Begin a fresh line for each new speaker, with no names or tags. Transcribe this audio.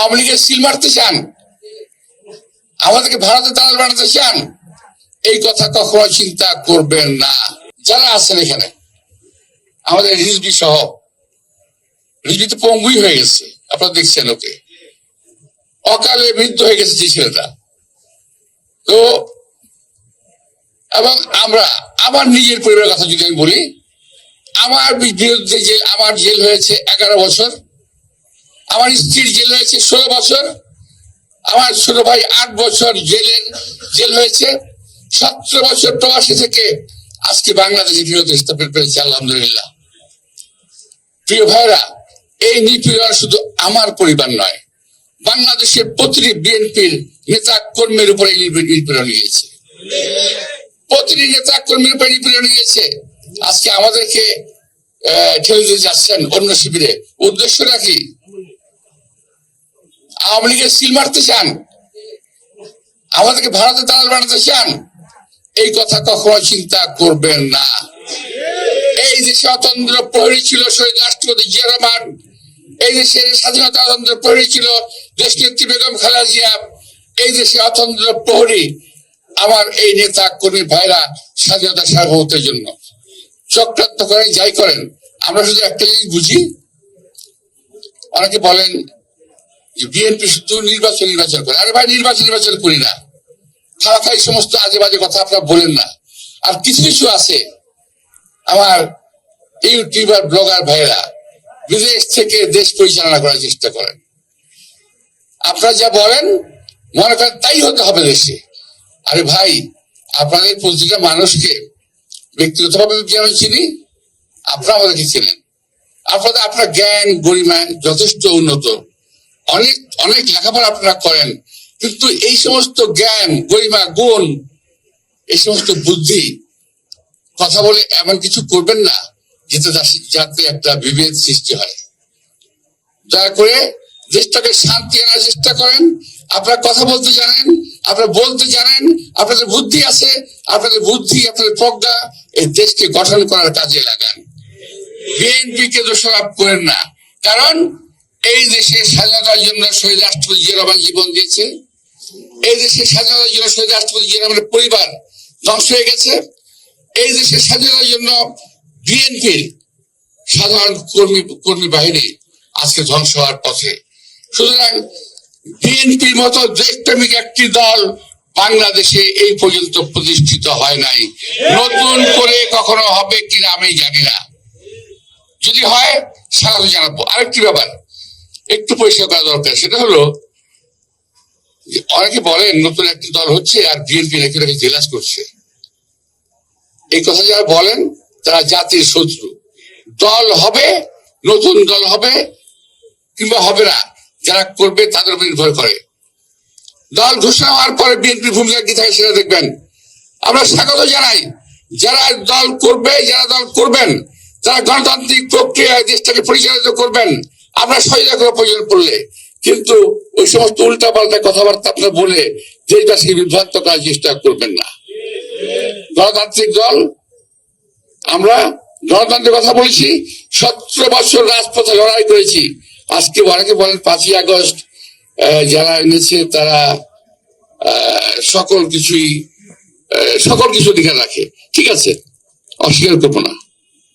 আওয়ামী লীগের সিল মারতে চান, আমাদেরকে ভারতের দালাল বানাতে চান, এই কথা কখনো চিন্তা করবেন না। যারা আছেন এখানে আমাদের রিজভি সহ, রিজভি তো পঙ্গুই হয়ে গেছে, আপনারা দেখছেন, ওকে অকালে মৃত্যু হয়ে গেছে যে ছেলেটা। তো এবং আমরা আমার নিজের পরিবারের কথা যদি আমি বলি, আমার বিরুদ্ধে যে আমার জেল হয়েছে 11 বছর, আমার স্ত্রীর জেল হয়েছে 16 বছর, আমার ছোট ভাই 8 বছর জেল হয়েছে, 17 বছর প্রবাসী থেকে আজকে বাংলাদেশে ফিরত আসতে পেরেছে, আলহামদুলিল্লাহ। প্রিয় ভাইরা, এই নিপীড়ন শুধু আমার পরিবার নয়, বাংলাদেশের প্রতিটি বিএনপির নেতা কর্মীর উপরে নিপীড়ন গিয়েছে, প্রতিটি নেতা কর্মীর উপরে নিপীড়ন গিয়েছে। আজকে আমাদেরকে ঠেলে দিয়ে যাচ্ছেন অন্য শিবিরে, উদ্দেশ্যটা কি? আওয়ামী লীগের সিল মারতে চান, আমাদেরকে ভারতের দালাল বানাতে চান, এই কথা কখনো চিন্তা করবেন না। এই দেশে অতন্ত্র প্রহরী ছিল শহীদ রাষ্ট্রপতি জিয়া রহমান, এই দেশের স্বাধীনতা অতন্ত্র প্রহরী ছিল দেশনেত্রী বেগম খালেদা জিয়া, এই দেশে অতন্ত্র প্রহরী আমার এই নেতা কর্মী ভাইরা স্বাধীনতা সার্বভৌমত্বের জন্য চক্রান্ত করেন, যাই করেন। আমরা শুধু একটা জিনিস বুঝি, অনেকে বলেন যে বিএনপি শুধু নির্বাচন করে। আরে ভাই, নির্বাচন করি না, খাওয়া সমস্ত আজে বাজে কথা আপনারা বলেন না। আর কিছু কিছু আছে আমার ইউটিউবার ব্লগার ভাইরা বিদেশ থেকে দেশ পরিচালনা করার চেষ্টা করেন। আপনারা যা বলেন মনে করেন তাই হতে হবে দেশে। আরে ভাই, আপনাদের প্রতিটা মানুষকে ব্যক্তিগতভাবে আমি চিনি, আপনারা আমাদেরকে চিনেন, আপনার জ্ঞান গরিমা যথেষ্ট উন্নত, অনেক অনেক লেখাপড়া আপনারা করেন, কিন্তু এই সমস্ত জ্ঞান গরিমা গুণ, এই সমস্ত বুদ্ধি কথা বলে এমন কিছু করবেন না যাতে একটা বিভেদ সৃষ্টি হয়। দয়া করে দেশটাকে শান্তি আনার চেষ্টা করেন। আপনারা কথা বলতে জানেন, আপনারা বলতে জানেন, আপনাদের বুদ্ধি আছে, আপনাদের বুদ্ধি আপনাদের প্রজ্ঞা এই দেশকে গঠন করার কাজে লাগান। বিএনপি কে দোষারোপ করেন না, কারণ এই দেশের স্বাধীনতার জন্য শহীদ রাষ্ট্রপতি জিয়া রহমান জীবন দিয়েছে, এই দেশের স্বাধীনতার জন্য শহীদ রাষ্ট্রপতি জিয়া রহমানের পরিবার ধ্বংস হয়ে গেছে, এই দেশের স্বাধীনতার জন্য বিএনপির সাধারণ কর্মী বাহিনী আজকে ধ্বংস হওয়ার পথে। সুতরাং বিএনপির মতো দেশপ্রেমিক একটি দল বাংলাদেশে এই পর্যন্ত প্রতিষ্ঠিত হয় নাই, নতুন করে কখনো হবে কিনা আমি জানি না, যদি হয় স্বাগত জানাবো। আরেকটি ব্যাপার একটু পরিষ্কার করা দরকার, সেটা হলো অনেকে বলেন নতুন একটি দল হচ্ছে আর বিএনপি নাকি জেলাস করছে। এই কথা যারা বলেন তারা জাতির শত্রু। দল হবে, নতুন দল হবে কিংবা হবে না, যারা করবে তাদের উপর নির্ভর করে। দল ঘোষণা হওয়ার পরে বিএনপির ভূমিকা কি থাকে সেটা দেখবেন। আমরা স্বাগত জানাই যারা দল করবে, যারা দল করবেন তারা গণতান্ত্রিক প্রক্রিয়ায় দেশটাকে পরিচালিত করবেন, আমরা সহায়তা করার প্রয়োজন পড়লে। কিন্তু ওই সমস্ত উল্টা পাল্টা কথাবার্তা আপনারা বলে দেশবাসীকে বিভ্রান্ত করার চেষ্টা করবেন না। গণতান্ত্রিক দল, আমরা গণতন্ত্রের কথা বলেছি, 17 বছর রাজপথে লড়াই করেছি। আজকে অনেকে বলেন 5ই আগস্ট যারা এনেছে তারা সকল কিছু অধিকার রাখে, ঠিক আছে, অস্বীকার করবো না।